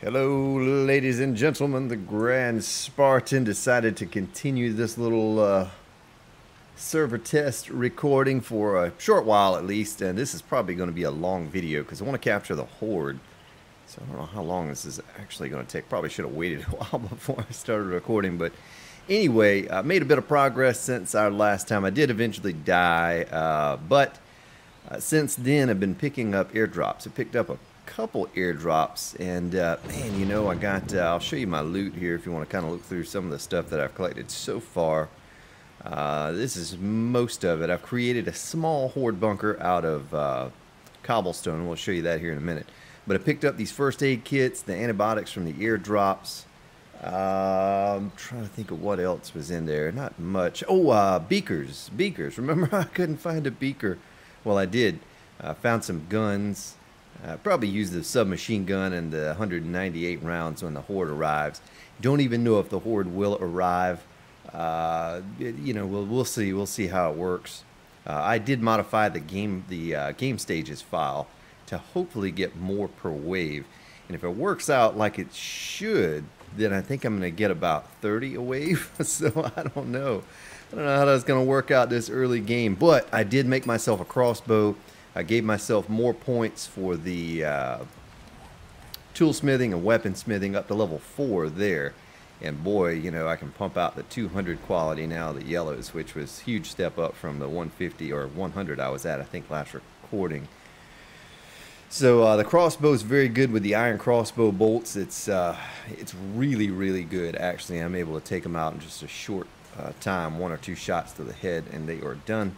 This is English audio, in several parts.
Hello, ladies and gentlemen. The Grand Spartan decided to continue this little server test recording for a short while at least, and this is probably going to be a long video because I want to capture the Horde. So I don't know how long this is actually going to take. Probably should have waited a while before I started recording, but anyway, I made a bit of progress since our last time. I did eventually die, but since then I've been picking up airdrops. I picked up a couple airdrops, and man, you know, I got I'll show you my loot here if you want to kind of look through some of the stuff that I've collected so far. This is most of it. I've created a small Horde bunker out of cobblestone. We'll show you that here in a minute. But I picked up these first aid kits, the antibiotics from the airdrops. I'm trying to think of what else was in there. Not much. Oh, beakers. Remember, I couldn't find a beaker. Well, I did. Found some guns. Probably use the submachine gun and the 198 rounds when the Horde arrives. Don't even know if the Horde will arrive. You know, we'll see. We'll see how it works. I did modify the game stages file to hopefully get more per wave. And if it works out like it should, then I think I'm going to get about 30 a wave. So I don't know. I don't know how that's going to work out this early game. But I did make myself a crossbow. I gave myself more points for the toolsmithing and weaponsmithing up to level 4 there. And boy, you know, I can pump out the 200 quality now, the yellows, which was a huge step up from the 150 or 100 I was at, I think, last recording. So the crossbow is very good with the iron crossbow bolts. It's really, really good, actually. I'm able to take them out in just a short time, 1 or 2 shots to the head, and they are done.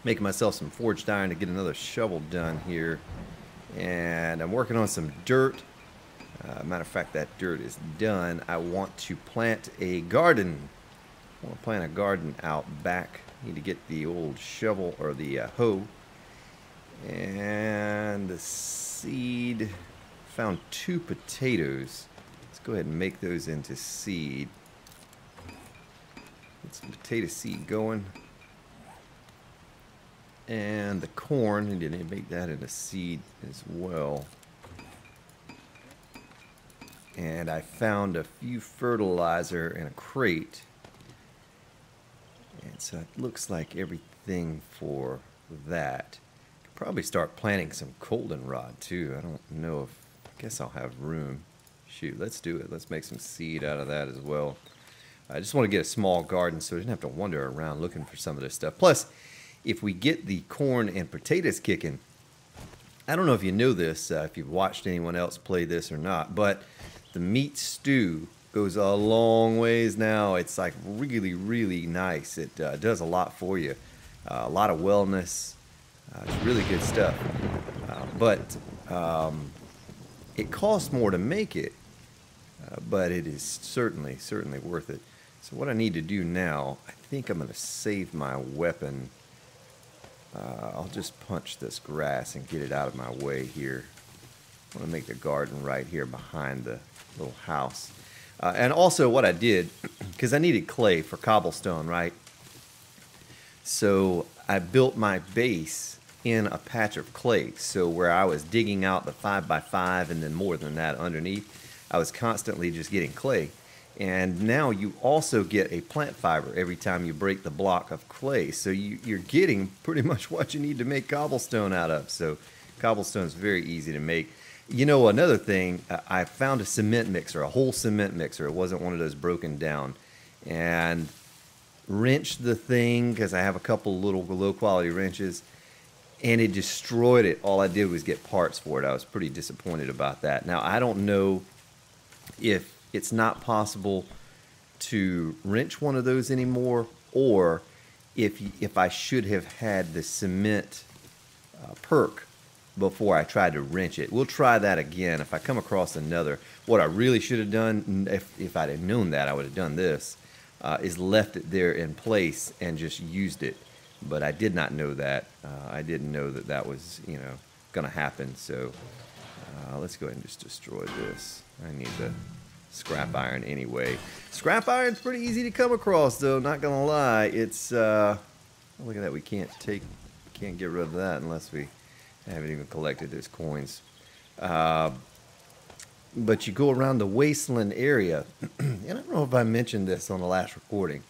Making myself some forged iron to get another shovel done here. And I'm working on some dirt. Matter of fact, that dirt is done. I want to plant a garden. I want to plant a garden out back. Need to get the old shovel or the hoe. And the seed. Found 2 potatoes. Let's go ahead and make those into seed. Get some potato seed going. And the corn, and didn't make that into seed as well. And I found a few fertilizer in a crate. And so it looks like everything for that. Probably start planting some goldenrod too. I don't know if, I guess I'll have room. Shoot, let's do it. Let's make some seed out of that as well. I just want to get a small garden so I didn't have to wander around looking for some of this stuff. Plus, if we get the corn and potatoes kicking, I don't know if you know this, if you've watched anyone else play this or not, but the meat stew goes a long ways now. It's like really, really nice. It does a lot for you. A lot of wellness. It's really good stuff. But it costs more to make it, but it is certainly worth it. So what I need to do now, I think I'm going to save my weapon. I'll just punch this grass and get it out of my way here. I want to make the garden right here behind the little house. And also what I did, because I needed clay for cobblestone, right? So I built my base in a patch of clay. So where I was digging out the 5x5 and then more than that underneath, I was constantly just getting clay. And now you also get a plant fiber every time you break the block of clay. So you're getting pretty much what you need to make cobblestone out of. So cobblestone is very easy to make. You know, another thing, I found a cement mixer, a whole cement mixer. It wasn't one of those broken down. And wrenched the thing, because I have a couple little low quality wrenches, and it destroyed it. All I did was get parts for it. I was pretty disappointed about that. Now, I don't know if it's not possible to wrench one of those anymore, or if I should have had the cement perk before I tried to wrench it. We'll try that again if I come across another. What I really should have done, if I'd have known that, I would have done this, is left it there in place and just used it. But I did not know that. I didn't know that that was, you know, going to happen. So let's go ahead and just destroy this. I need the scrap iron anyway. Scrap iron's pretty easy to come across, though, not gonna lie. It's look at that, we can't get rid of that unless we haven't even collected those coins. but you go around the wasteland area. And I don't know if I mentioned this on the last recording.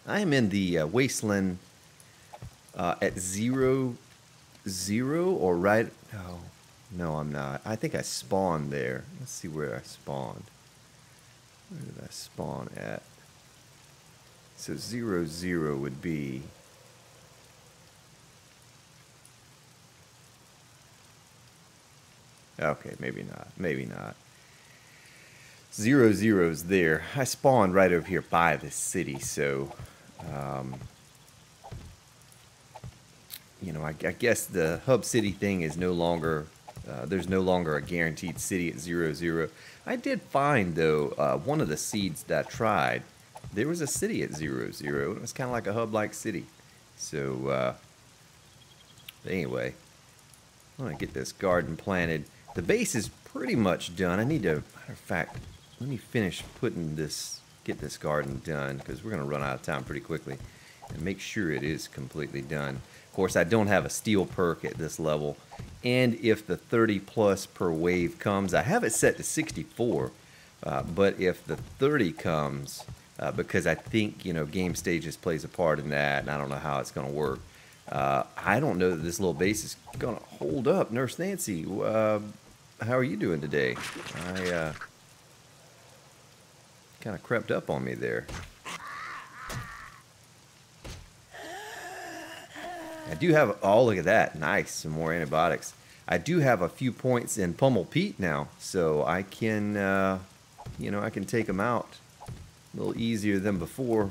I am in the wasteland at 0, 0 or right. Oh, no, I'm not. I think I spawned there. Let's see where I spawned. Where did I spawn at? So 0, 0 would be. Okay, maybe not. Maybe not. 0, 0 is there. I spawned right over here by the city, so you know, I guess the hub city thing is no longer. There's no longer a guaranteed city at 0, 0. I did find though one of the seeds that I tried. There was a city at 0, 0. It was kind of like a hub-like city. So anyway, I'm gonna get this garden planted. The base is pretty much done. I need to, matter of fact, let me finish putting this, get this garden done, because we're going to run out of time pretty quickly, and make sure it is completely done. Of course, I don't have a steel perk at this level, and if the 30 plus per wave comes, I have it set to 64, but if the 30 comes, because I think, you know, game stages plays a part in that, and I don't know how it's going to work. I don't know that this little base is going to hold up. Nurse Nancy, how are you doing today? I kind of crept up on me there. I do have, oh, look at that. Nice, some more antibiotics. I do have a few points in Pummel Pete now, so I can, you know, I can take them out a little easier than before.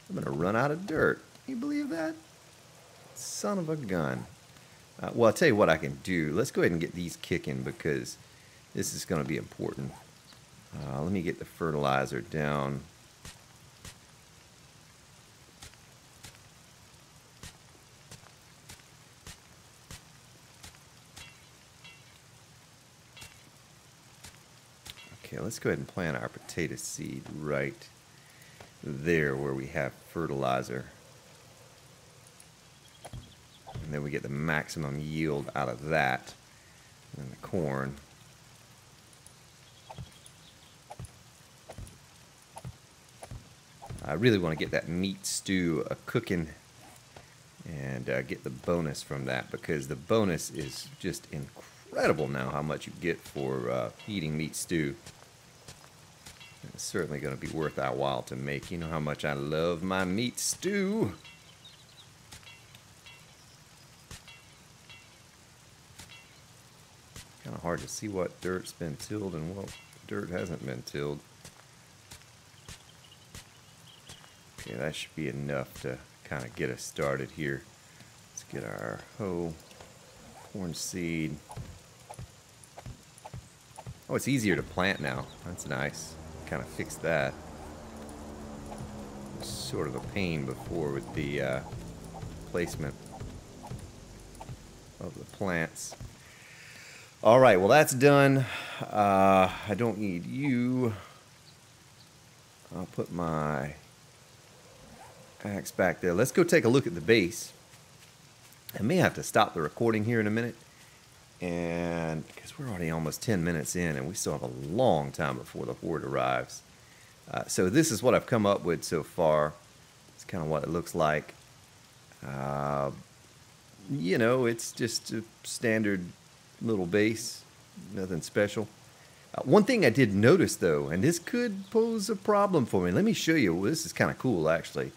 I'm going to run out of dirt. Can you believe that? Son of a gun. Well, I'll tell you what I can do. Let's go ahead and get these kicking because this is going to be important. Let me get the fertilizer down. Okay, let's go ahead and plant our potato seed right there where we have fertilizer. And then we get the maximum yield out of that. And the corn. I really want to get that meat stew cooking and get the bonus from that, because the bonus is just incredible now how much you get for eating meat stew. It's certainly going to be worth our while to make. You know how much I love my meat stew. Kind of hard to see what dirt's been tilled and what dirt hasn't been tilled. Okay, that should be enough to kind of get us started here. Let's get our hoe, corn seed. Oh, it's easier to plant now. That's nice. Kind of fixed that. It was sort of a pain before with the placement of the plants. All right, well, that's done. I don't need you. I'll put my axe back there. Let's go take a look at the base. I may have to stop the recording here in a minute, and because we're already almost 10 minutes in, and we still have a long time before the Horde arrives. So this is what I've come up with so far. It's kind of what it looks like. You know, it's just a standard little base, nothing special. One thing I did notice though, and this could pose a problem for me. Let me show you. Well, this is kind of cool actually.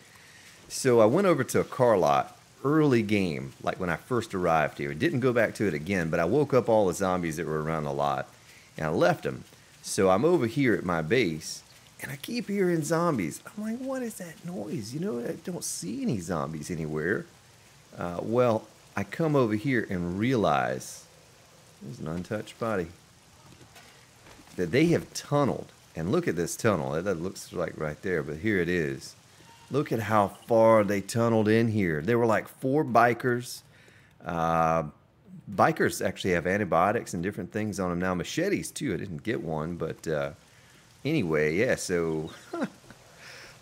So I went over to a car lot early game, like when I first arrived here. Didn't go back to it again, but I woke up all the zombies that were around the lot and I left them. So I'm over here at my base and I keep hearing zombies. I'm like, what is that noise? You know, I don't see any zombies anywhere. Well, I come over here and realize there's an untouched body. That they have tunneled. And look at this tunnel. That looks like right there, but here it is. Look at how far they tunneled in here. There were like 4 bikers. Bikers actually have antibiotics and different things on them now. Machetes too. I didn't get one, but anyway, yeah. So a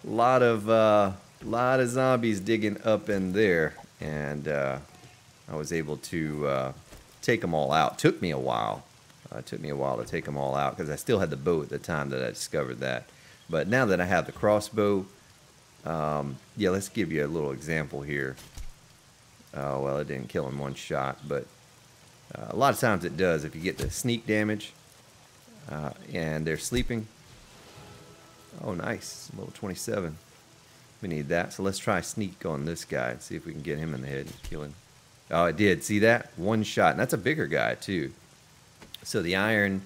lot of zombies digging up in there, and I was able to take them all out. Took me a while. It took me a while to take them all out because I still had the bow at the time that I discovered that. But now that I have the crossbow, yeah, let's give you a little example here. Well, it didn't kill in one shot, but a lot of times it does. If you get the sneak damage and they're sleeping. Oh, nice. Level 27. We need that. So let's try sneak on this guy and see if we can get him in the head and kill him. Oh, it did. See that? One shot. And that's a bigger guy, too. So the iron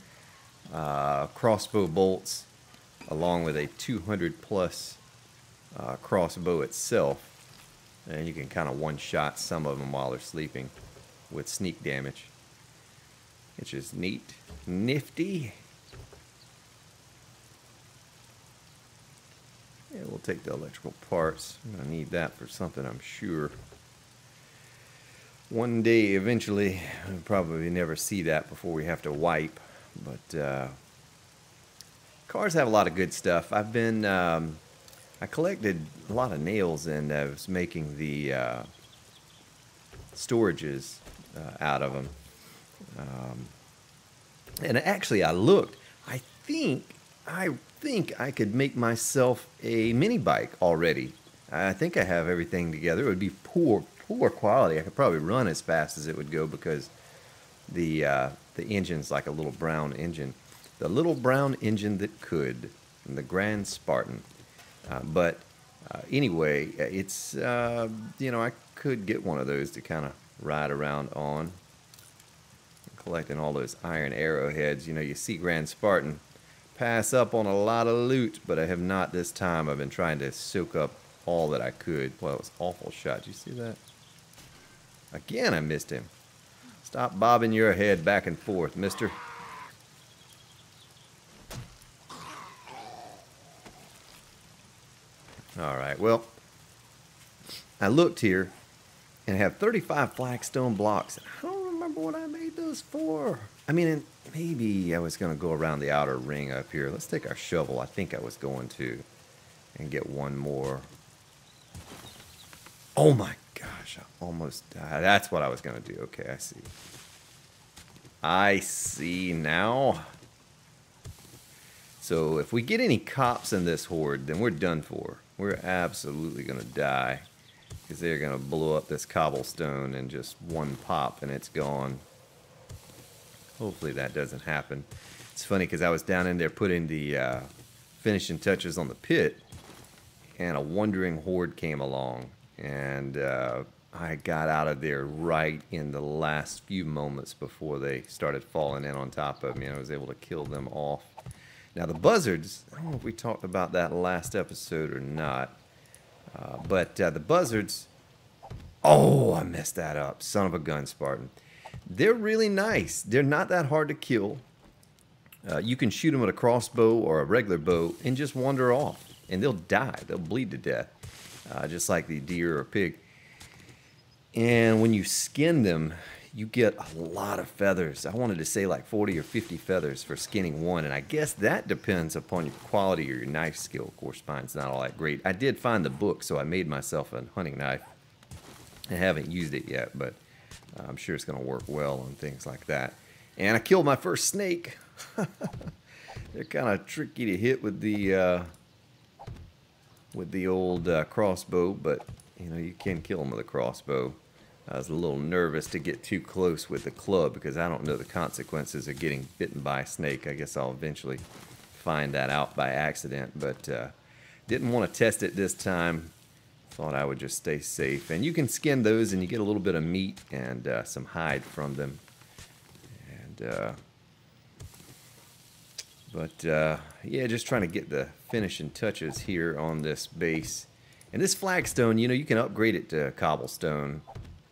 crossbow bolts, along with a 200 plus crossbow itself. And you can kind of one-shot some of them while they're sleeping with sneak damage. Which is neat. Nifty. Yeah, we'll take the electrical parts. I'm going to need that for something, I'm sure. One day, eventually, we'll probably never see that before we have to wipe. But cars have a lot of good stuff. I've been... I collected a lot of nails and I was making the storages out of them. And actually, I looked. I think I could make myself a mini bike already. I think I have everything together. It would be poor quality. I could probably run as fast as it would go because the engine's like a little brown engine. The little brown engine that could, and the Grand Spartan. But anyway, it's, you know, I could get one of those to kind of ride around on. Collecting all those iron arrowheads. You know, you see Grand Spartan pass up on a lot of loot, but I have not this time. I've been trying to soak up all that I could. Well, it was an awful shot. Did you see that? Again, I missed him. Stop bobbing your head back and forth, mister. Alright, well, I looked here and I have 35 flagstone blocks. I don't remember what I made those for. I mean, maybe I was going to go around the outer ring up here. Let's take our shovel. I think I was going to. And get one more. Oh my gosh, I almost died. That's what I was going to do. Okay, I see. I see now. So if we get any cops in this horde, then we're done for. We're absolutely going to die. Because they're going to blow up this cobblestone in just one pop and it's gone. Hopefully that doesn't happen. It's funny because I was down in there putting the finishing touches on the pit. And a wandering horde came along. And I got out of there right in the last few moments before they started falling in on top of me. And I was able to kill them off. Now the buzzards, I don't know if we talked about that last episode or not. But the buzzards, oh, I messed that up. Son of a gun, Spartan. They're really nice. They're not that hard to kill. You can shoot them with a crossbow or a regular bow and just wander off. And they'll die. They'll bleed to death. Just like the deer or pig. And when you skin them, you get a lot of feathers. I wanted to say like 40 or 50 feathers for skinning one. And I guess that depends upon your quality or your knife skill. Of course, mine's not all that great. I did find the book, so I made myself a hunting knife. I haven't used it yet, but I'm sure it's going to work well on things like that. And I killed my first snake. They're kind of tricky to hit with the old crossbow, but you know, you can kill them with a crossbow. I was a little nervous to get too close with the club because I don't know the consequences of getting bitten by a snake. I guess I'll eventually find that out by accident, but didn't want to test it this time. Thought I would just stay safe. And you can skin those and you get a little bit of meat and some hide from them. And yeah, just trying to get the finishing touches here on this base. And this flagstone, you know, you can upgrade it to cobblestone.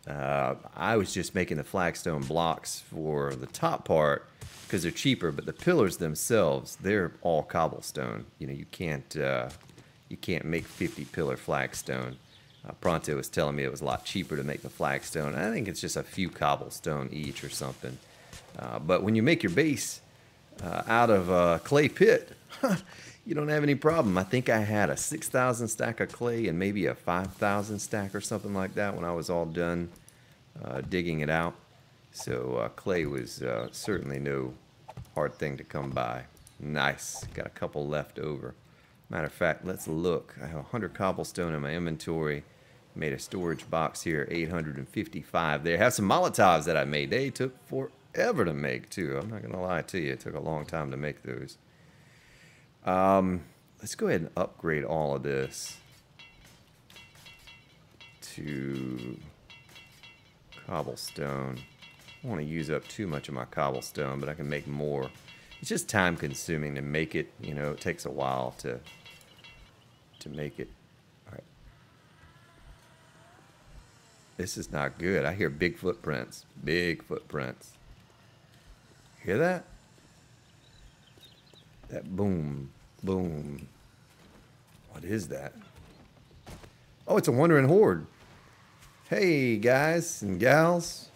I was just making the flagstone blocks for the top part because they're cheaper, but the pillars themselves, they're all cobblestone. You know, you can't make 50 pillar flagstone. Pronto was telling me it was a lot cheaper to make the flagstone. I think it's just a few cobblestone each or something. But when you make your base out of a clay pit, you don't have any problem. I think I had a 6,000 stack of clay and maybe a 5,000 stack or something like that when I was all done digging it out. So clay was certainly no hard thing to come by. Nice. Got a couple left over. Matter of fact, let's look. I have 100 cobblestone in my inventory. Made a storage box here, 855 there. Have some Molotovs that I made. They took forever to make, too. I'm not going to lie to you. It took a long time to make those. Let's go ahead and upgrade all of this to cobblestone. I don't want to use up too much of my cobblestone, but I can make more. It's just time consuming to make it. You know, it takes a while to make it. All right. This is not good. I hear big footprints. Big footprints. Hear that? That boom. Boom. What is that? Oh, it's a wandering horde. Hey, guys and gals.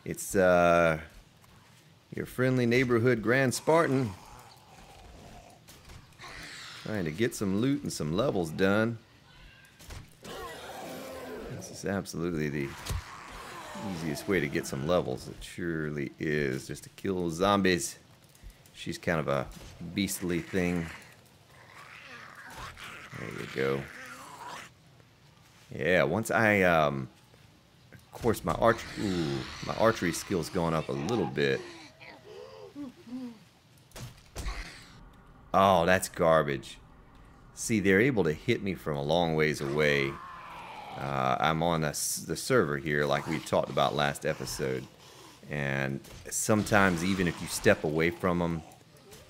It's your friendly neighborhood Grand Spartan. Trying to get some loot and some levels done. This is absolutely the easiest way to get some levels. It surely is. Just to kill zombies. She's kind of a beastly thing. There you go. Yeah, once I, of course, my archery skill's gone up a little bit. Oh, that's garbage. See, they're able to hit me from a long ways away. I'm on the server here, like we talked about last episode. And sometimes, even if you step away from them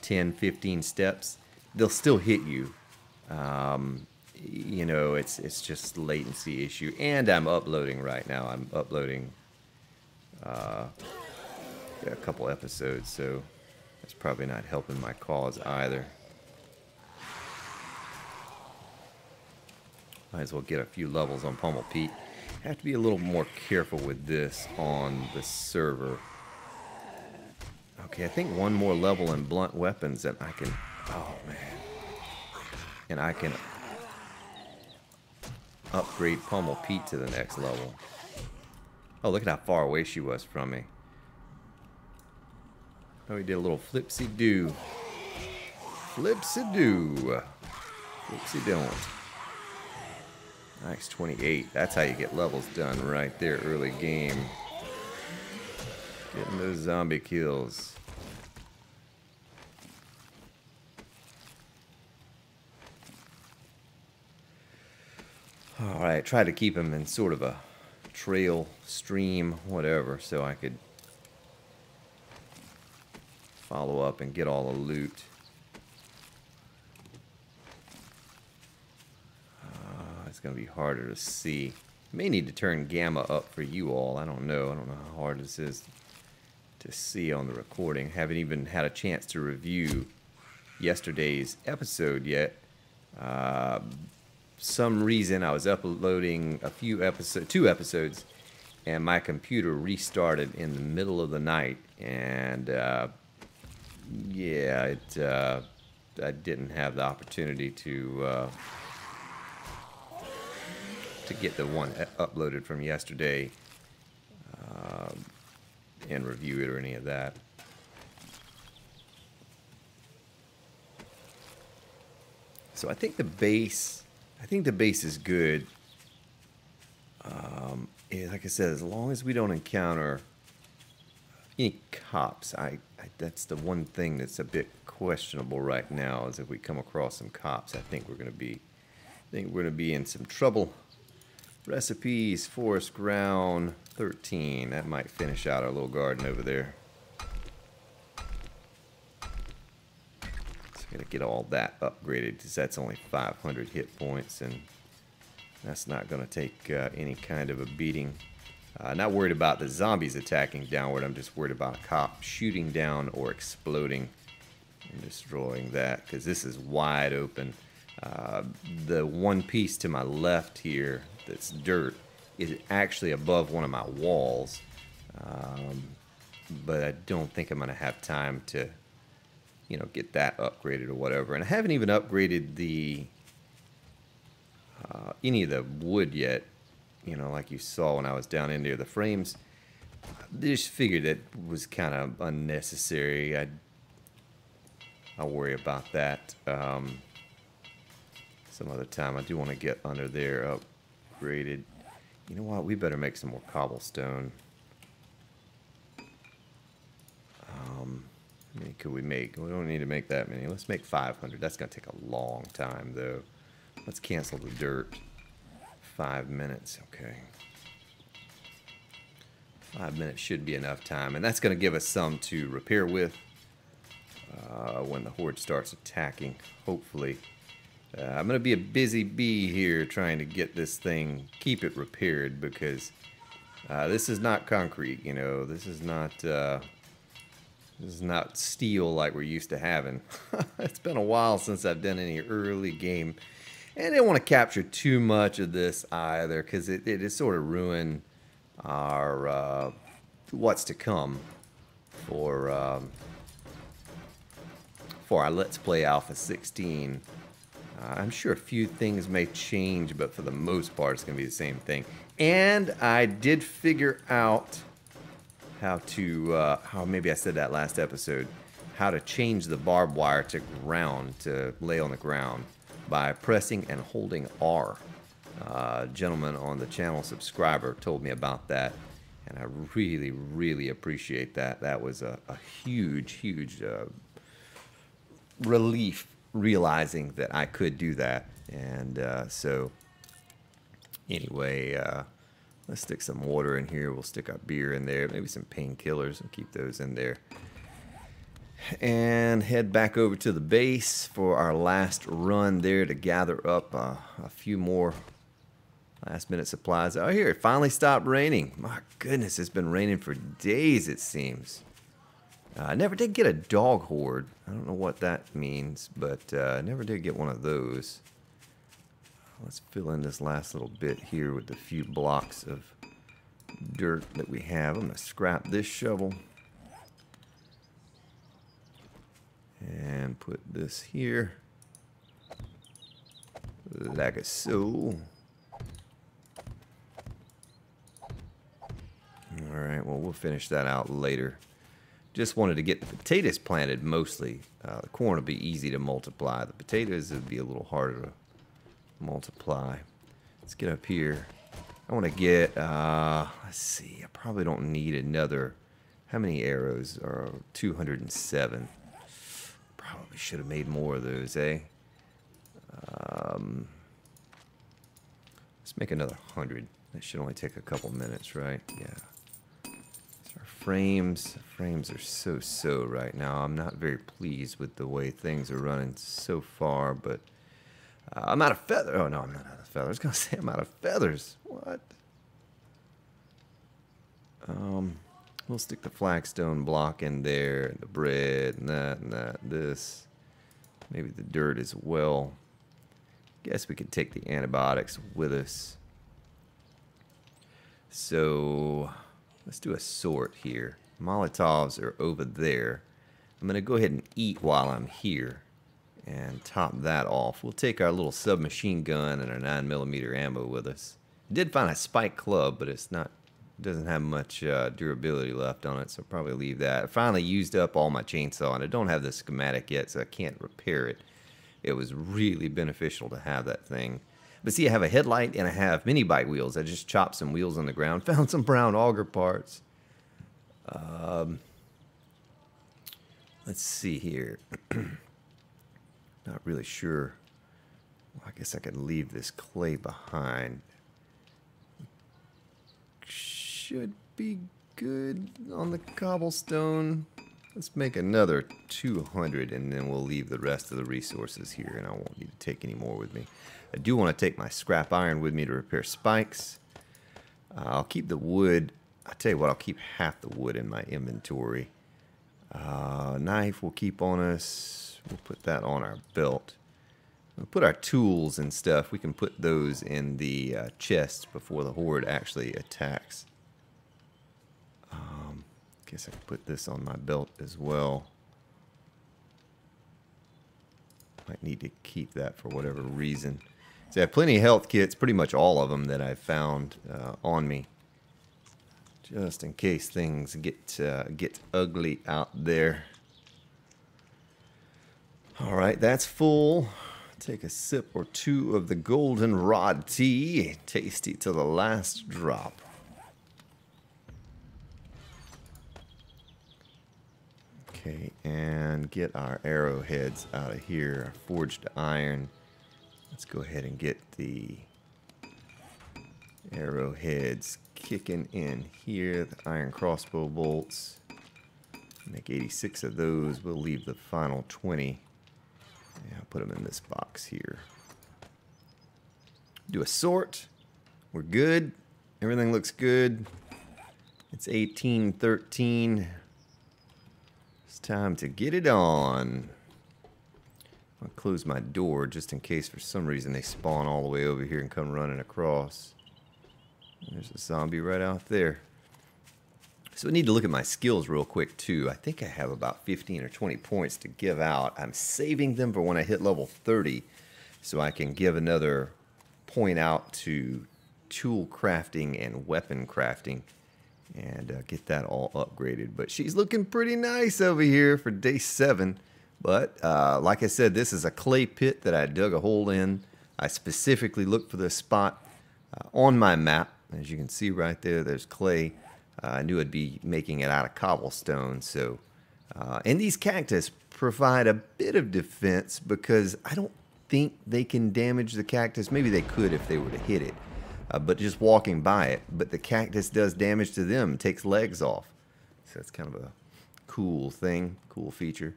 10, 15 steps, they'll still hit you. You know, it's just latency issue. And I'm uploading right now. I'm uploading a couple episodes, so that's probably not helping my cause either. Might as well get a few levels on Pummel Pete. Have to be a little more careful with this on the server. Okay, I think one more level in blunt weapons and I can... Oh, man. And I can upgrade Pummel Pete to the next level. Oh, look at how far away she was from me. Oh, we did a little flipsy-doo. Flipsy-doo. Flipsy-don't. Nice, 28. That's how you get levels done right there early game. Getting those zombie kills. Alright, try to keep them in sort of a trail, stream, whatever, so I could follow up and get all the loot. It's going to be harder to see. May need to turn gamma up for you all. I don't know. I don't know how hard this is to see on the recording. Haven't even had a chance to review yesterday's episode yet. Some reason I was uploading two episodes, and my computer restarted in the middle of the night, and yeah, I didn't have the opportunity to get the one uploaded from yesterday and review it or any of that. So I think the base is good. Yeah, like I said, as long as we don't encounter any cops, that's the one thing that's a bit questionable right now. Is if we come across some cops, I think we're going to be in some trouble. Recipes, forest ground, 13. That might finish out our little garden over there. So gotta get all that upgraded because that's only 500 hit points, and that's not gonna take any kind of a beating. Not worried about the zombies attacking downward. I'm just worried about a cop shooting down or exploding and destroying that, because this is wide open. The one piece to my left here that's dirt is actually above one of my walls, but I don't think I'm going to have time to, you know, get that upgraded or whatever. And I haven't even upgraded the any of the wood yet. You know, like you saw when I was down in there, the frames just figured that was kind of unnecessary. I'll worry about that some other time. I do want to get under there upgraded. You know what? We better make some more cobblestone. How many could we make? We don't need to make that many. Let's make 500. That's going to take a long time, though. Let's cancel the dirt. 5 minutes. Okay. 5 minutes should be enough time. And that's going to give us some to repair with when the Horde starts attacking, hopefully. I'm going to be a busy bee here trying to get this thing, keep it repaired, because this is not concrete, you know. This is not steel like we're used to having. It's been a while since I've done any early game. And I didn't want to capture too much of this either, because it is sort of ruin our what's to come for our Let's Play Alpha 16. I'm sure a few things may change, but for the most part, it's going to be the same thing. And I did figure out how maybe I said that last episode, how to change the barbed wire to ground, to lay on the ground, by pressing and holding R. A gentleman on the channel, subscriber, told me about that, and I really, really appreciate that. That was a huge, huge relief, realizing that I could do that. And so anyway, let's stick some water in here. We'll stick our beer in there, maybe some painkillers, and keep those in there. And head back over to the base for our last run there to gather up a few more last minute supplies. Oh, here, it finally stopped raining. My goodness, it's been raining for days, it seems. I never did get a dog horde. I don't know what that means, but I never did get one of those. Let's fill in this last little bit here with the few blocks of dirt that we have. I'm going to scrap this shovel. And put this here. Like so. Alright, well, we'll finish that out later. Just wanted to get the potatoes planted mostly. The corn will be easy to multiply. The potatoes would be a little harder to multiply. Let's get up here. I want to get, let's see, I probably don't need another, how many arrows are 207? Probably should have made more of those, eh? Let's make another 100. That should only take a couple minutes, right? Yeah. So our frames are so right now. I'm not very pleased with the way things are running so far, but I'm out of feathers. Oh, no, I'm not out of feathers. I was going to say I'm out of feathers. What? We'll stick the flagstone block in there, and the bread, and that, this. Maybe the dirt as well. Guess we could take the antibiotics with us. So, let's do a sort here. Molotovs are over there. I'm going to go ahead and eat while I'm here and top that off. We'll take our little submachine gun and our 9mm ammo with us. Did find a spike club, but it's not, doesn't have much durability left on it, so I'll probably leave that. I finally used up all my chainsaw, and I don't have the schematic yet, so I can't repair it. It was really beneficial to have that thing. But see, I have a headlight and I have mini bike wheels. I just chopped some wheels on the ground, found some brown auger parts. Let's see here. Not really sure. Well, I guess I could leave this clay behind. Should be good on the cobblestone. Let's make another 200 and then we'll leave the rest of the resources here, and I won't need to take any more with me. I do want to take my scrap iron with me to repair spikes. I'll keep the wood. I'll tell you what, I'll keep half the wood in my inventory. Knife we'll keep on us. We'll put that on our belt. We'll put our tools and stuff. We can put those in the chest before the Horde actually attacks. Guess I can put this on my belt as well. Might need to keep that for whatever reason. So I have plenty of health kits, pretty much all of them that I've found on me. just in case things get ugly out there. All right, that's full. Take a sip or two of the goldenrod tea. Tasty to the last drop. Okay, and get our arrowheads out of here. Our forged iron. Let's go ahead and get the arrowheads kicking in here. The iron crossbow bolts. Make 86 of those. We'll leave the final 20. Yeah, I'll put them in this box here. Do a sort. We're good. Everything looks good. It's 18:13. It's time to get it on. I'll close my door just in case for some reason they spawn all the way over here and come running across. There's a zombie right out there. So I need to look at my skills real quick too. I think I have about 15 or 20 points to give out. I'm saving them for when I hit level 30 so I can give another point out to tool crafting and weapon crafting and get that all upgraded. But she's looking pretty nice over here for day 7. But like I said, this is a clay pit that I dug a hole in. I specifically looked for this spot on my map. As you can see right there, there's clay. I knew I'd be making it out of cobblestone. So, and these cactus provide a bit of defense because I don't think they can damage the cactus. Maybe they could if they were to hit it. But just walking by it. But the cactus does damage to them. Takes legs off. So that's kind of a cool thing. Cool feature.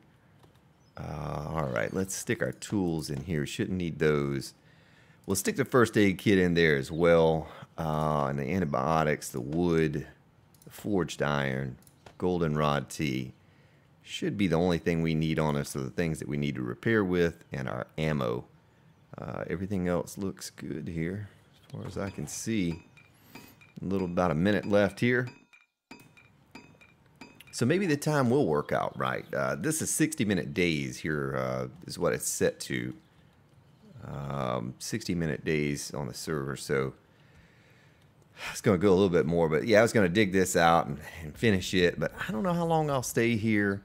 Alright, let's stick our tools in here. Shouldn't need those. We'll stick the first aid kit in there as well. And the antibiotics, the wood, the forged iron, goldenrod tea. Should be the only thing we need on us. So the things that we need to repair with and our ammo. Everything else looks good here. As far as I can see. About a minute left here. So maybe the time will work out right. This is 60-minute days here is what it's set to. 60-minute days on the server. So it's going to go a little bit more. But yeah, I was going to dig this out and finish it. But I don't know how long I'll stay here.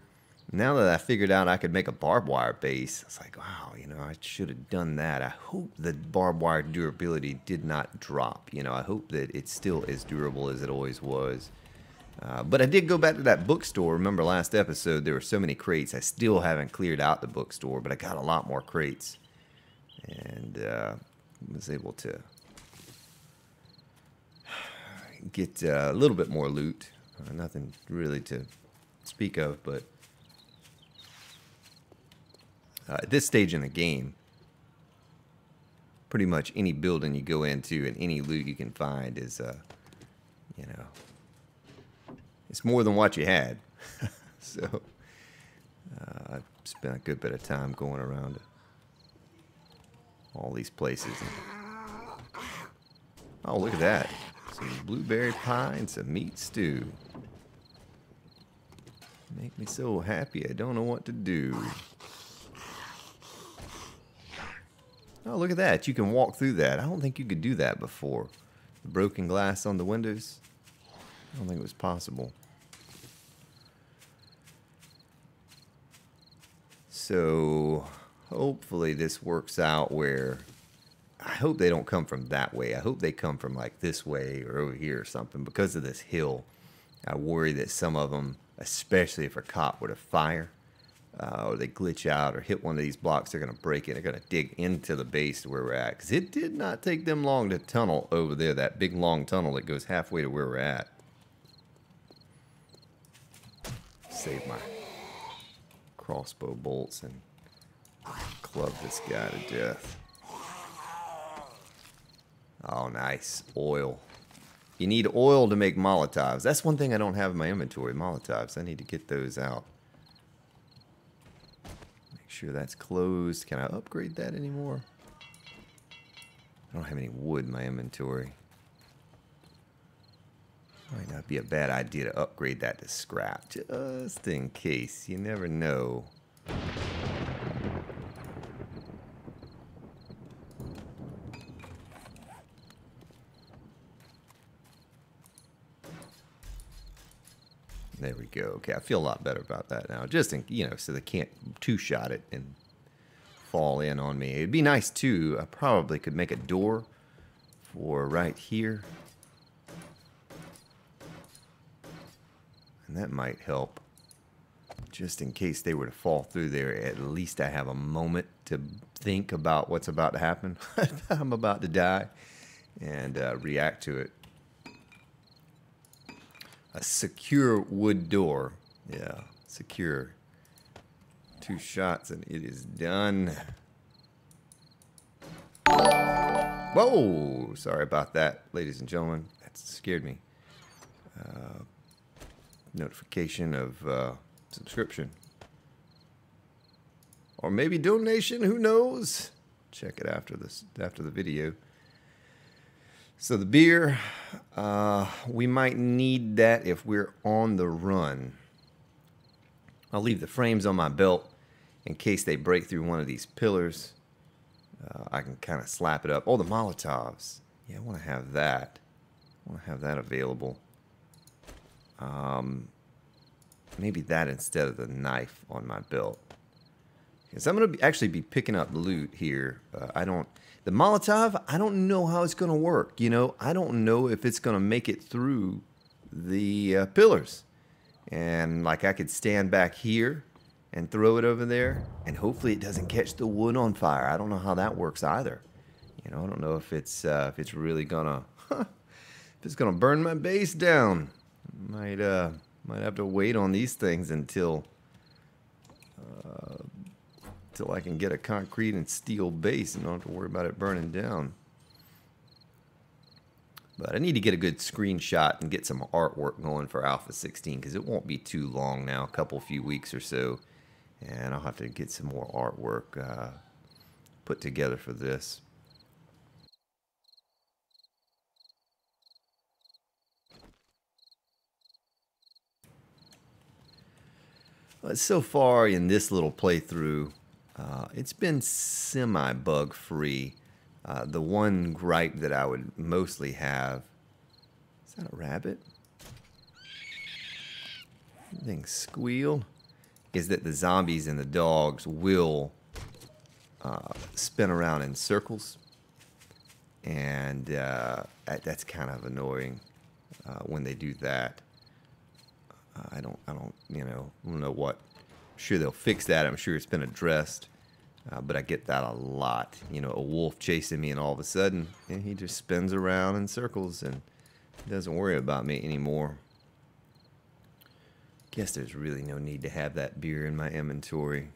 Now that I figured out I could make a barbed wire base, it's like, wow, you know, I should have done that. I hope the barbed wire durability did not drop. You know, I hope that it's still as durable as it always was. But I did go back to that bookstore. Remember last episode, there were so many crates. I still haven't cleared out the bookstore, but I got a lot more crates. And was able to get a little bit more loot. Nothing really to speak of, but at this stage in the game, pretty much any building you go into and any loot you can find is, you know, it's more than what you had. So I've spent a good bit of time going around all these places. Oh, look at that. Some blueberry pie and some meat stew. Make me so happy I don't know what to do. Oh, look at that. You can walk through that. I don't think you could do that before. The broken glass on the windows. I don't think it was possible. So hopefully this works out where I hope they don't come from that way. I hope they come from like this way or over here or something. Because of this hill, I worry that some of them, especially if a cop were to fire, or they glitch out or hit one of these blocks, they're going to break it. They're going to dig into the base to where we're at. Because it did not take them long to tunnel over there. That big long tunnel that goes halfway to where we're at. Save my crossbow bolts and club this guy to death. Oh, nice. Oil. You need oil to make Molotovs. That's one thing I don't have in my inventory, Molotovs. I need to get those out. Make sure that's closed. Can I upgrade that anymore? I don't have any wood in my inventory. Might not be a bad idea to upgrade that to scrap, just in case. You never know. go. Okay, I feel a lot better about that now. Just in, you know, so they can't two-shot it and fall in on me. It'd be nice too. I probably could make a door for right here. And that might help. Just in case they were to fall through there, at least I have a moment to think about what's about to happen. I'm about to die and react to it. A secure wood door. Yeah, secure. 2 shots and it is done. Whoa! Sorry about that, ladies and gentlemen. That scared me. Notification of subscription. Or maybe donation, who knows? Check it after the video. So the beer, we might need that if we're on the run. I'll leave the frames on my belt in case they break through one of these pillars. I can kind of slap it up. Oh, the Molotovs. Yeah, I want to have that. I want to have that available. Maybe that instead of the knife on my belt. Because I'm going to actually be picking up loot here. The Molotov, I don't know how it's going to work. You know, I don't know if it's going to make it through the pillars. And like I could stand back here and throw it over there. And hopefully it doesn't catch the wood on fire. I don't know how that works either. You know, I don't know if it's really going to... if it's going to burn my base down. Might have to wait on these things until I can get a concrete and steel base and don't have to worry about it burning down. But I need to get a good screenshot and get some artwork going for Alpha 16 because it won't be too long now, a few weeks or so. And I'll have to get some more artwork put together for this. So far in this little playthrough, it's been semi-bug free. The one gripe that I would mostly have... Is that a rabbit? Thing squeal? Is that the zombies and the dogs will spin around in circles. And that's kind of annoying when they do that. I don't know what. I'm sure they'll fix that. I'm sure it's been addressed. But I get that a lot. You know, a wolf chasing me and all of a sudden, and he just spins around in circles and doesn't worry about me anymore. Guess there's really no need to have that beer in my inventory.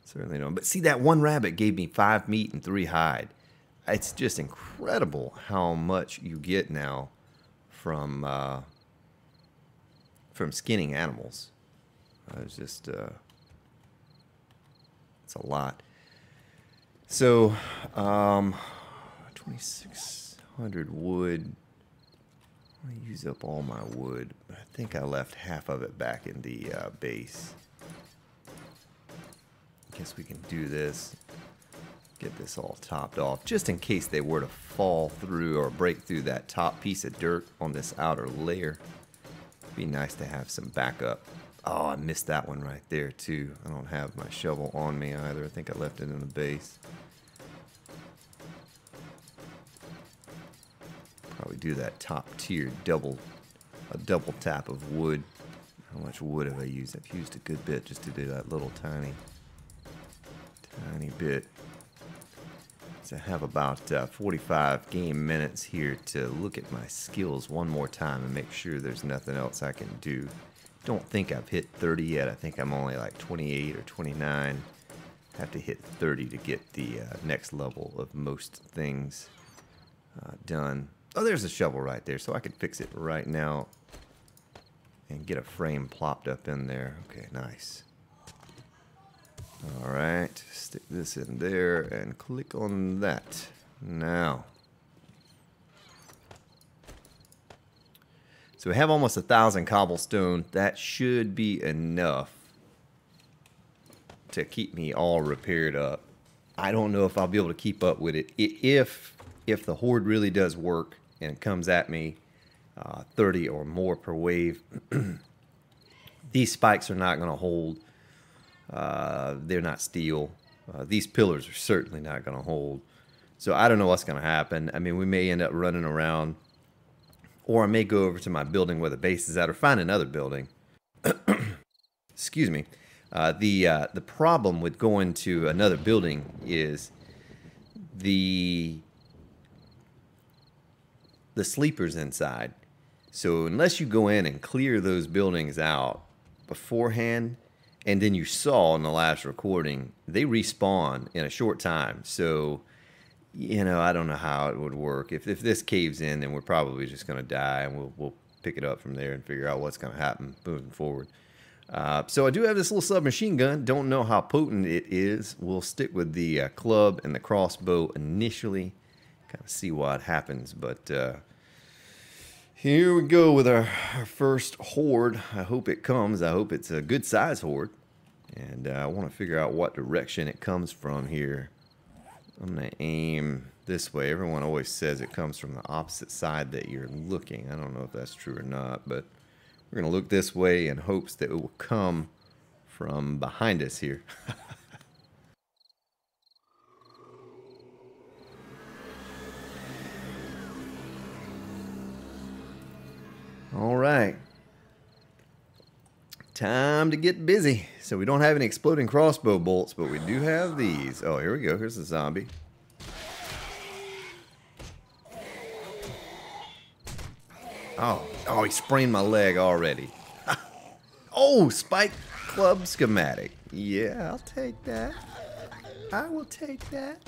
Certainly don't. But see, that one rabbit gave me 5 meat and 3 hide. It's just incredible how much you get now from skinning animals. It's just, it's a lot. So, 2,600 wood. I use up all my wood, but I think I left half of it back in the base. Guess we can do this. Get this all topped off, just in case they were to fall through or break through that top piece of dirt on this outer layer. Be nice to have some backup. Oh, I missed that one right there too. I don't have my shovel on me either. I think I left it in the base. Probably do that top tier double tap of wood. How much wood have I used? I've used a good bit just to do that little tiny bit. So I have about 45 game minutes here to look at my skills one more time and make sure there's nothing else I can do. Don't think I've hit 30 yet. I think I'm only like 28 or 29. Have to hit 30 to get the next level of most things done. Oh, there's a shovel right there, so I could fix it right now and get a frame plopped up in there. Okay, nice. All right, stick this in there and click on that. Now, so we have almost 1,000 cobblestone. That should be enough to keep me all repaired up. I don't know if I'll be able to keep up with it. If the Horde really does work and comes at me 30 or more per wave, These spikes are not going to hold. They're not steel. These pillars are certainly not going to hold. So I don't know what's going to happen. I mean, we may end up running around, or I may go over to my building where the base is at, or find another building. Excuse me. The problem with going to another building is the sleepers inside. So unless you go in and clear those buildings out beforehand, and then you saw in the last recording, they respawn in a short time. So, you know, I don't know how it would work. If this caves in, then we're probably just going to die, and we'll pick it up from there and figure out what's going to happen moving forward. So I do have this little submachine gun. Don't know how potent it is. We'll stick with the club and the crossbow initially, kind of see what happens. But here we go with our first horde. I hope it comes. I hope it's a good size horde. And I want to figure out what direction it comes from here. I'm going to aim this way. Everyone always says it comes from the opposite side that you're looking. I don't know if that's true or not, but we're going to look this way in hopes that it will come from behind us here. All right. Time to get busy. So we don't have any exploding crossbow bolts, but we do have these. Oh, here we go. Here's the zombie. Oh, he sprained my leg already. Oh, spike club schematic. Yeah, I'll take that. I will take that.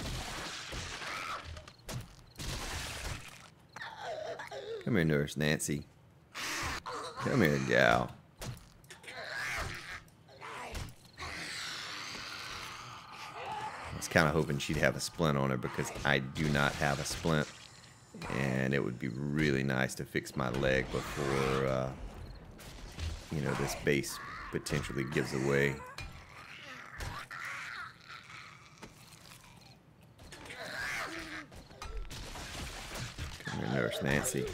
Come here, Nurse Nancy. Come here, gal. I was kind of hoping she'd have a splint on her because I do not have a splint. And it would be really nice to fix my leg before, you know, this base potentially gives away. Come here, Nurse Nancy.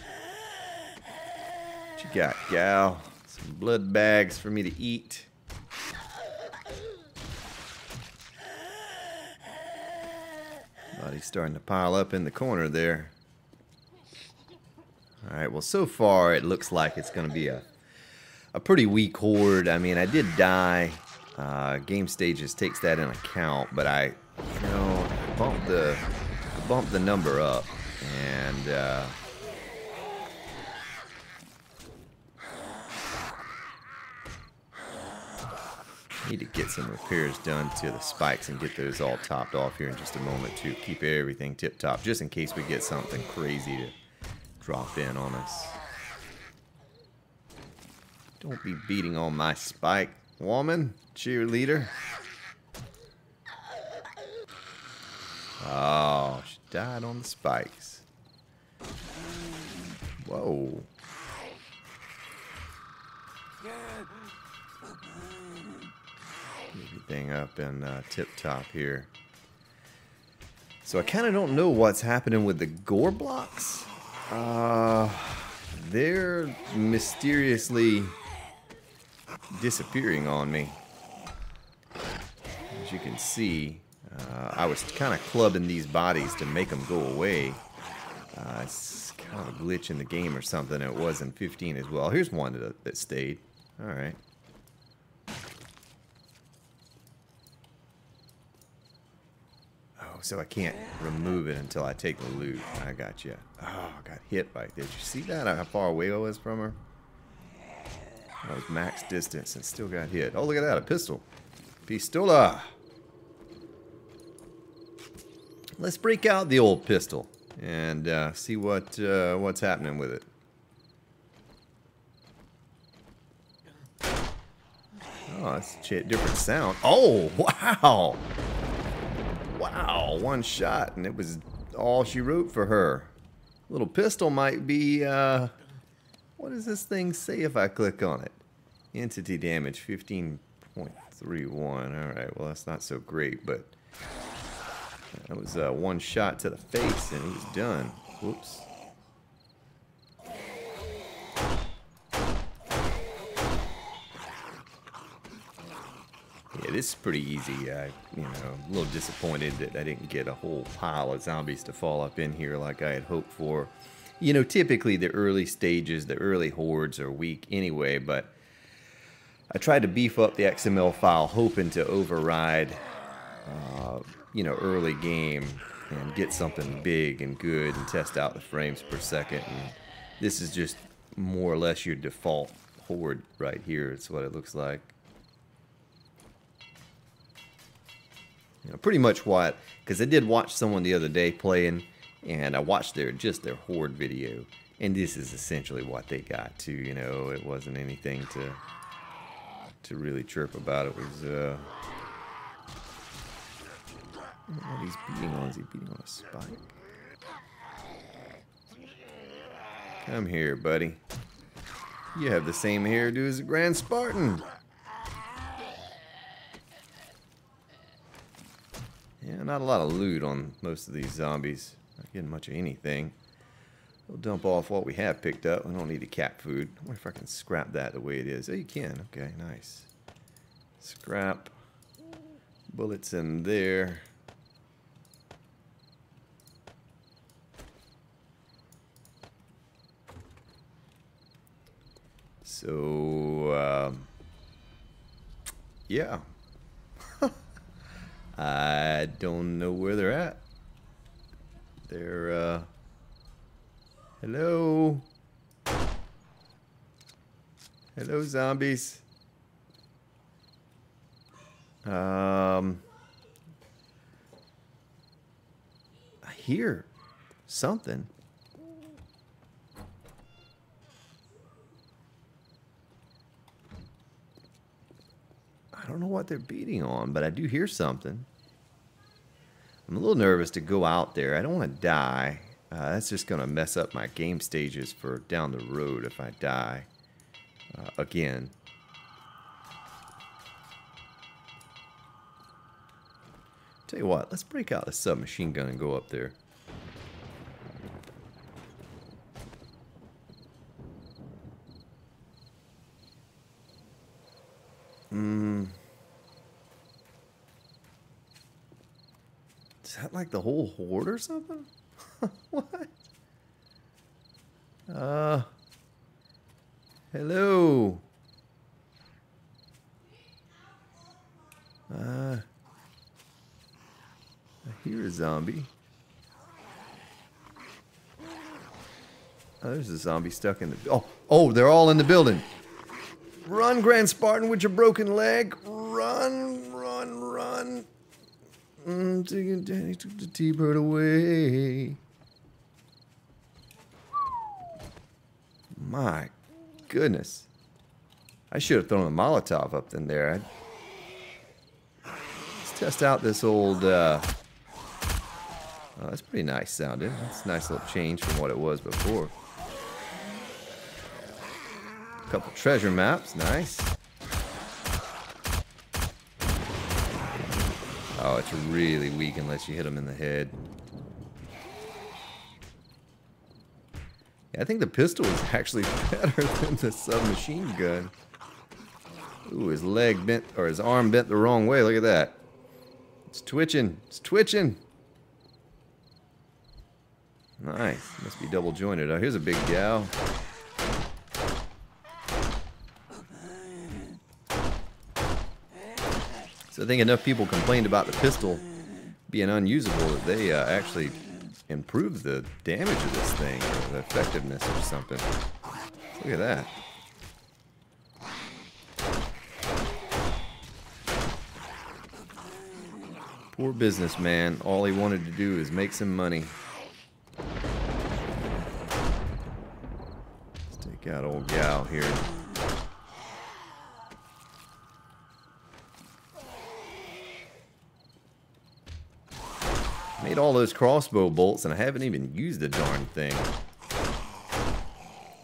What you got, gal? Some blood bags for me to eat. Body's starting to pile up in the corner there. Alright, well, so far it looks like it's going to be a pretty weak horde. I mean, I did die. Game Stages takes that in account, but I bumped the number up, and need to get some repairs done to the spikes and get those all topped off here in just a moment to keep everything tip-top, just in case we get something crazy to drop in on us. Don't be beating on my spike, woman, cheerleader. Oh, she died on the spikes. Whoa. Everything up in tip-top here. So I kind of don't know what's happening with the gore blocks. They're mysteriously disappearing on me. As you can see, I was kind of clubbing these bodies to make them go away. It's kind of a glitch in the game or something. It was in 15 as well. Here's one that stayed. Alright. So I can't remove it until I take the loot. I got you. Oh, I got hit right there. Did you see that? How far away I was from her? That was max distance and still got hit. Oh, look at that. A pistol. Pistola. Let's break out the old pistol and see what's happening with it. Oh, that's a different sound. Oh, wow. Wow, one shot, and it was all she wrote for her. Little pistol might be, what does this thing say if I click on it? Entity damage, 15.31. Alright, well, that's not so great, but that was one shot to the face, and he was done. Whoops. Yeah, this is pretty easy. I'm a little disappointed that I didn't get a whole pile of zombies to fall up in here like I had hoped for. Typically the early stages, the early hordes are weak anyway, but I tried to beef up the XML file hoping to override, early game and get something big and good and test out the frames per second. And this is just more or less your default horde right here. It's what it looks like. Pretty much what, because I did watch someone the other day playing, and I watched their horde video, and this is essentially what they got to. It wasn't anything to really chirp about. It was what he's beating on. Is he beating on a spike? Come here, buddy. You have the same hairdo as a Grand Spartan. Yeah, not a lot of loot on most of these zombies. Not getting much of anything. We'll dump off what we have picked up. We don't need the cat food. I wonder if I can scrap that the way it is. Oh, you can. Okay, nice. Scrap. Bullets in there. So, yeah. I don't know where they're at. They're, hello? Hello, zombies. I hear something. I don't know what they're beating on, but I do hear something. I'm a little nervous to go out there. I don't want to die. That's just going to mess up my game stages for down the road if I die again. Tell you what, let's break out the submachine gun and go up there. Is that like the whole horde or something? What? Hello. I hear a zombie. Oh, there's a zombie stuck in the... Oh, they're all in the building. Run, Grand Spartan, with your broken leg. Run, run, run. Daddy took the T-bird away. My goodness. I should have thrown a Molotov up in there. Let's test out this old... oh, that's pretty nice sounding. That's a nice little change from what it was before. Couple treasure maps, nice. Oh, it's really weak unless you hit them in the head. Yeah, I think the pistol is actually better than the submachine gun. Ooh, his leg bent, or his arm bent the wrong way. Look at that. It's twitching. It's twitching. Nice. Must be double jointed. Oh, here's a big gal. So I think enough people complained about the pistol being unusable that they actually improved the damage of this thing, or the effectiveness or something. Look at that. Poor businessman. All he wanted to do is make some money. Let's take out old gal here. Made all those crossbow bolts and I haven't even used the darn thing.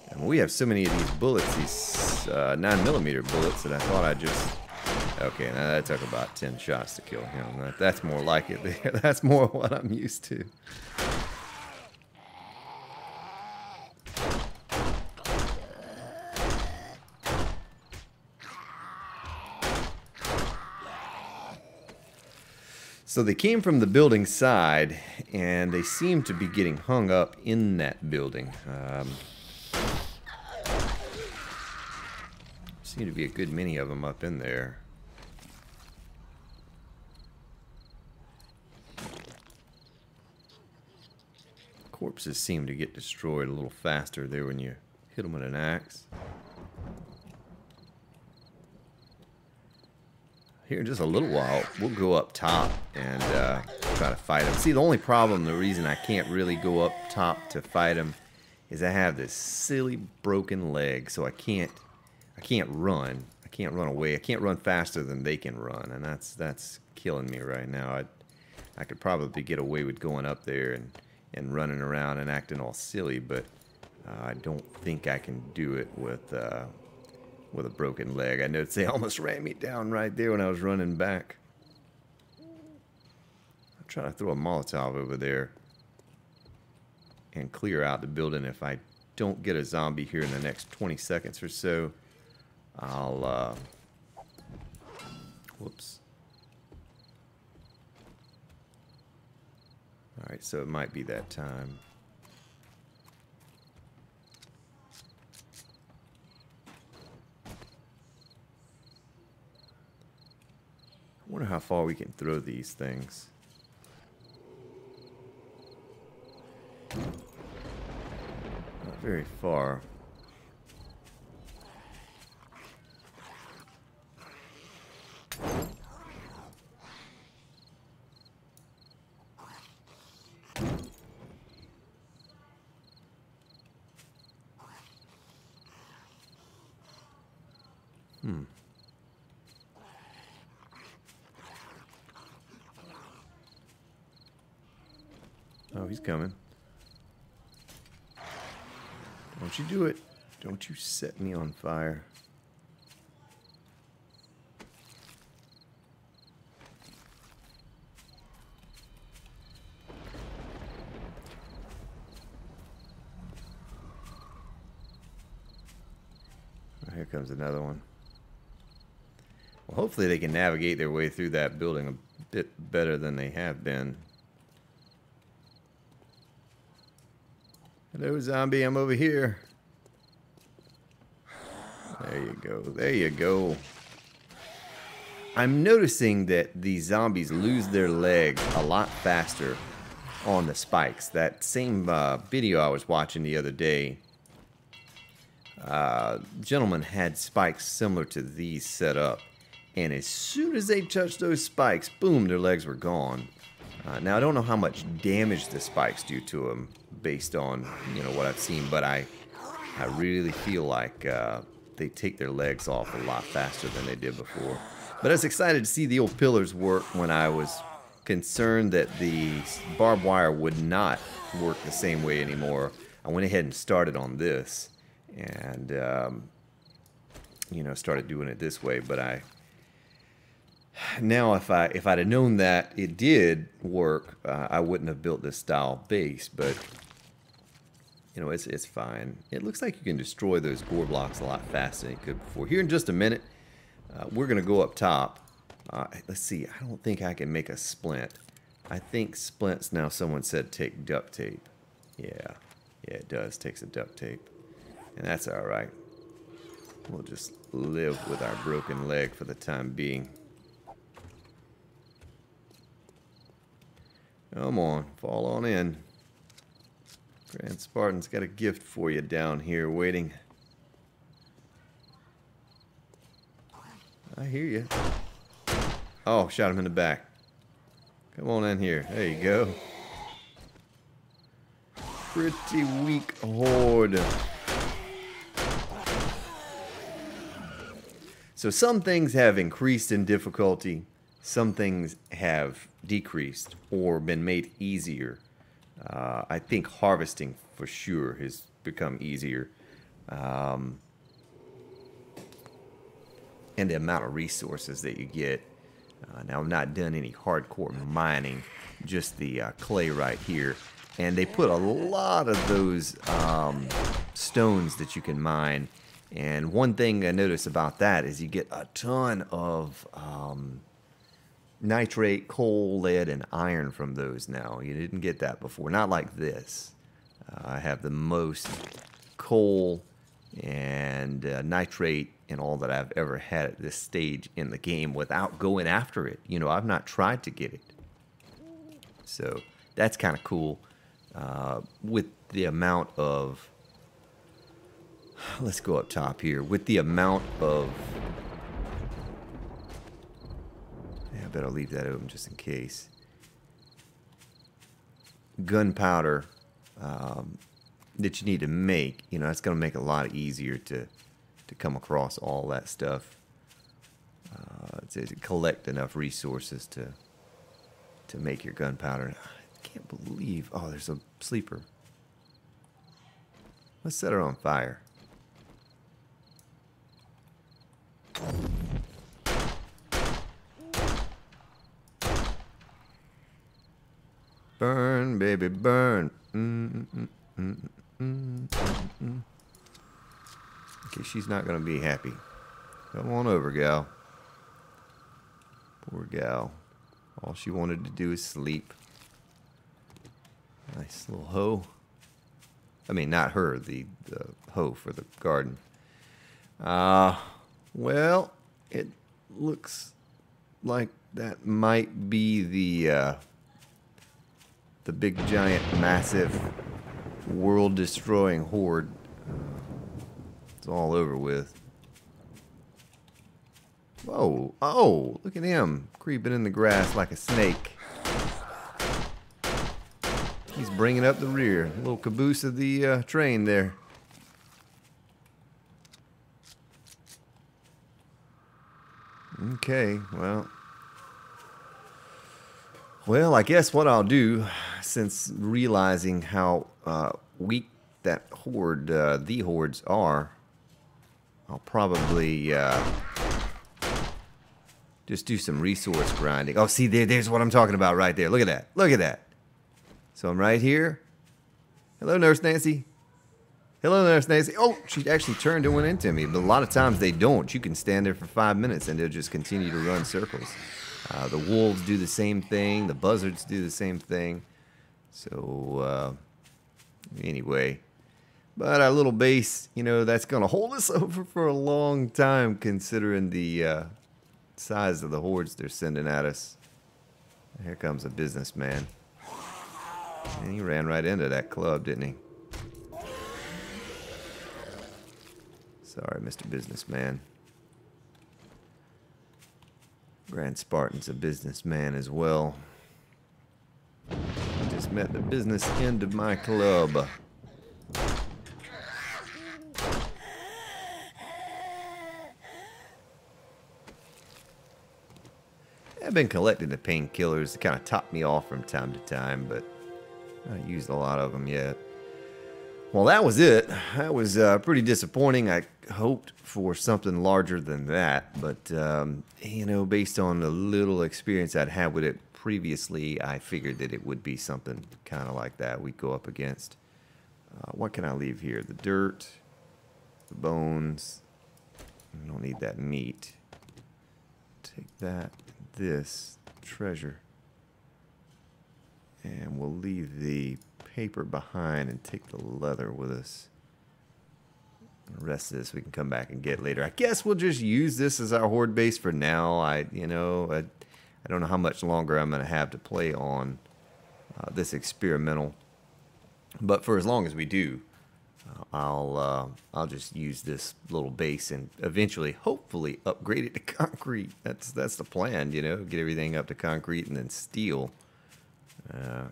And we have so many of these bullets, these 9mm bullets, that I thought I'd just... Okay, now that took about 10 shots to kill him. That's more like it there. That's more what I'm used to. So they came from the building side, and they seem to be getting hung up in that building. Seem to be a good many of them up in there. Corpses seem to get destroyed a little faster there when you hit them with an axe. Here in just a little while, we'll go up top and try to fight them. See, the only problem, the reason I can't really go up top to fight them, is I have this silly broken leg, so I can't run. I can't run away. I can't run faster than they can run, and that's killing me right now. I could probably get away with going up there and running around and acting all silly, but I don't think I can do it with a broken leg. I noticed they almost ran me down right there when I was running back. I'm trying to throw a Molotov over there and clear out the building. If I don't get a zombie here in the next 20 seconds or so, I'll whoops. Alright, so it might be that time. I wonder how far we can throw these things. Not very far. Oh, he's coming. Don't you do it. Don't you set me on fire. Oh, here comes another one. Well, hopefully they can navigate their way through that building a bit better than they have been. Hello, zombie, I'm over here. There you go, there you go. I'm noticing that these zombies lose their legs a lot faster on the spikes. That same video I was watching the other day, gentleman had spikes similar to these set up. And as soon as they touched those spikes, boom, their legs were gone. Now, I don't know how much damage the spikes do to them based on, you know, what I've seen, but I really feel like they take their legs off a lot faster than they did before. But I was excited to see the old pillars work when I was concerned that the barbed wire would not work the same way anymore. I went ahead and started on this and, you know, started doing it this way, but now, if I'd have known that it did work, I wouldn't have built this style base. But you know, it's fine. It looks like you can destroy those gore blocks a lot faster than you could before. Here in just a minute, we're gonna go up top. Let's see. I don't think I can make a splint. I think splints now. Someone said take duct tape. Yeah, it does. Takes a duct tape, and that's all right. We'll just live with our broken leg for the time being. Come on, fall on in. Grand Spartan's got a gift for you down here waiting. I hear you. Oh, shot him in the back. Come on in here. There you go. Pretty weak horde. So some things have increased in difficulty. Some things have decreased or been made easier. I think harvesting for sure has become easier. And the amount of resources that you get. Now, I've not done any hardcore mining, just the clay right here. And they put a lot of those stones that you can mine. And one thing I noticed about that is you get a ton of nitrate, coal, lead, and iron from those now. You didn't get that before. Not like this. I have the most coal and nitrate and all that I've ever had at this stage in the game without going after it. You know, I've not tried to get it. So that's kind of cool. With the amount of... Let's go up top here. With the amount of... Yeah, I better leave that open just in case. Gunpowder that you need to make, you know, it's going to make it a lot easier to come across all that stuff. It says collect enough resources to make your gunpowder. I can't believe... Oh, there's a sleeper. Let's set her on fire. Burn, baby, burn. Okay, she's not going to be happy. Come on over, gal. Poor gal. All she wanted to do is sleep. Nice little hoe. I mean, not her, the hoe for the garden. Well, it looks like that might be the big, giant, massive, world-destroying horde. It's all over with. Whoa. Oh, look at him. Creeping in the grass like a snake. He's bringing up the rear. A little caboose of the train there. Okay, well, I guess what I'll do, since realizing how weak that horde, the hordes are, I'll probably just do some resource grinding. Oh, see, there's what I'm talking about right there. Look at that. Look at that. So I'm right here. Hello, Nurse Nancy. Hello, Nurse Nancy. Oh, she actually turned and went into me. But a lot of times they don't. You can stand there for 5 minutes and they'll just continue to run circles. The wolves do the same thing. The buzzards do the same thing. So, anyway. But our little base, you know, that's going to hold us over for a long time considering the size of the hordes they're sending at us. Here comes a businessman. And he ran right into that club, didn't he? Sorry, Mr. Businessman. Grand Spartan's a businessman as well. I just met the business end of my club. I've been collecting the painkillers to kind of top me off from time to time, but I haven't used a lot of them yet. Well, that was it. That was pretty disappointing. I hoped for something larger than that, but you know, based on the little experience I'd had with it previously, I figured that it would be something kind of like that we'd go up against. What can I leave here? The dirt, the bones. I don't need that meat. Take that, this treasure, and we'll leave the paper behind and take the leather with us. The rest of this we can come back and get later. I guess we'll just use this as our horde base for now. I don't know how much longer I'm going to have to play on this experimental, but for as long as we do, I'll just use this little base and eventually, hopefully, upgrade it to concrete. That's the plan, you know, get everything up to concrete and then steel.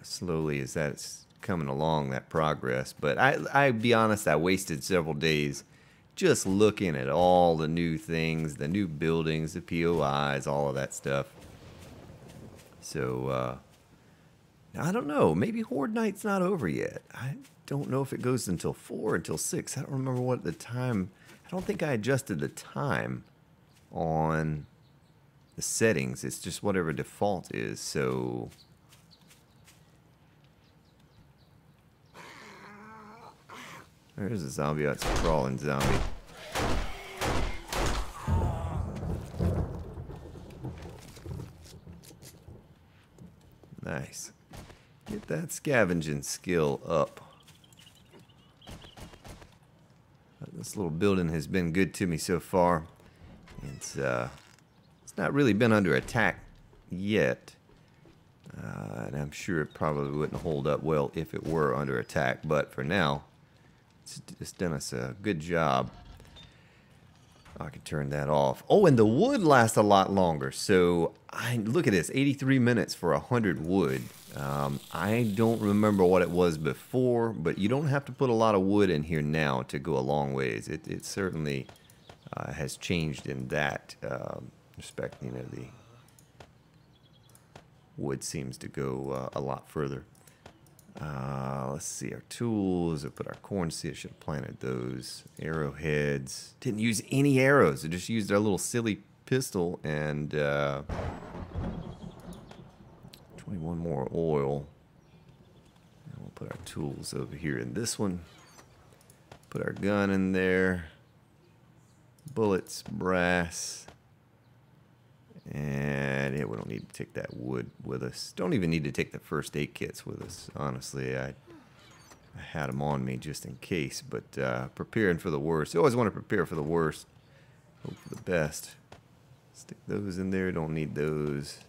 Slowly as that's coming along, that progress. But I be honest, I wasted several days just looking at all the new things, the new buildings, the POIs, all of that stuff. So I don't know, maybe Horde Night's not over yet. I don't know if it goes until 4 until 6. I don't remember what the time. I don't think I adjusted the time on the settings. It's just whatever default is. So there's a zombie. That's a crawling zombie. Nice. Get that scavenging skill up. This little building has been good to me so far. It's not really been under attack yet. And I'm sure it probably wouldn't hold up well if it were under attack. But for now, it's done us a good job. I can turn that off. Oh, and the wood lasts a lot longer. So, look at this. 83 minutes for 100 wood. I don't remember what it was before, but you don't have to put a lot of wood in here now to go a long ways. It certainly has changed in that respect. You know, the wood seems to go a lot further. Let's see, our tools. I put our corn seeds. Should have planted those. Arrowheads. Didn't use any arrows. I just used our little silly pistol and 21 more oil. And we'll put our tools over here in this one. Put our gun in there. Bullets, brass. And yeah, we don't need to take that wood with us. Don't even need to take the first aid kits with us. Honestly, I had them on me just in case. But preparing for the worst. You always want to prepare for the worst. Hope for the best. Stick those in there. Don't need those.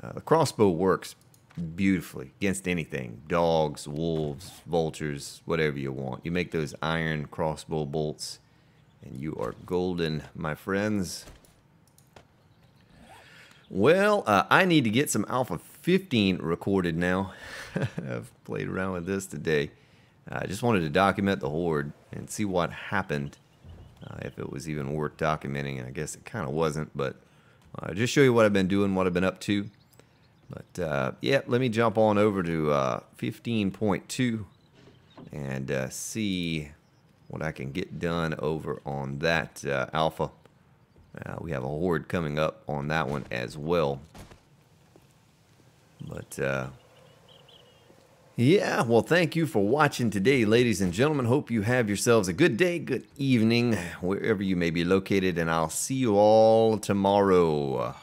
The crossbow works beautifully against anything. Dogs, wolves, vultures, whatever you want. You make those iron crossbow bolts, and you are golden, my friends. Well, I need to get some Alpha 15 recorded now. I've played around with this today. I just wanted to document the Horde and see what happened. If it was even worth documenting, and I guess it kind of wasn't, but just show you what I've been doing, what I've been up to. But, yeah, let me jump on over to 15.2 and see what I can get done over on that Alpha. We have a Horde coming up on that one as well. But, yeah, well, thank you for watching today, ladies and gentlemen. Hope you have yourselves a good day, good evening, wherever you may be located, and I'll see you all tomorrow.